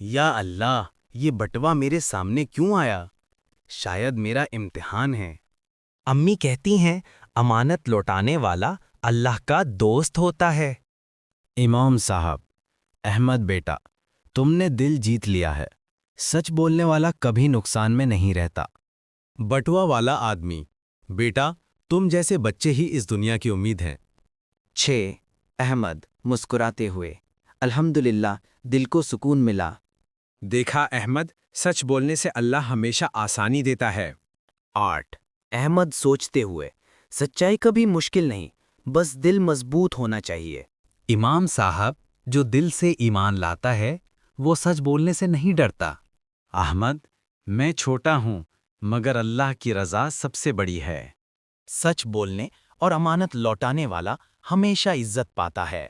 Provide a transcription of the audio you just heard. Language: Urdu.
یا اللہ یہ بٹوا میرے سامنے کیوں آیا؟ شاید میرا امتحان ہے۔ امی کہتی ہیں امانت لوٹانے والا اللہ کا دوست ہوتا ہے۔ امام صاحب، احمد بیٹا، تم نے دل جیت لیا ہے۔ سچ بولنے والا کبھی نقصان میں نہیں رہتا۔ بٹوا والا آدمی، بیٹا تم جیسے بچے ہی اس دنیا کی امید ہیں۔ 6 احمد مسکراتے ہوئے، الحمدللہ دل کو سکون ملا۔ دیکھا احمد، سچ بولنے سے اللہ ہمیشہ آسانی دیتا ہے۔ 8 احمد سوچتے ہوئے، سچائی کبھی مشکل نہیں، بس دل مضبوط ہونا چاہیے۔ امام صاحب، جو دل سے ایمان لاتا ہے وہ سچ بولنے سے نہیں ڈرتا۔ احمد، میں چھوٹا ہوں مگر اللہ کی رضا سب سے بڑی ہے۔ سچ بولنے اور امانت لوٹانے والا ہمیشہ عزت پاتا ہے۔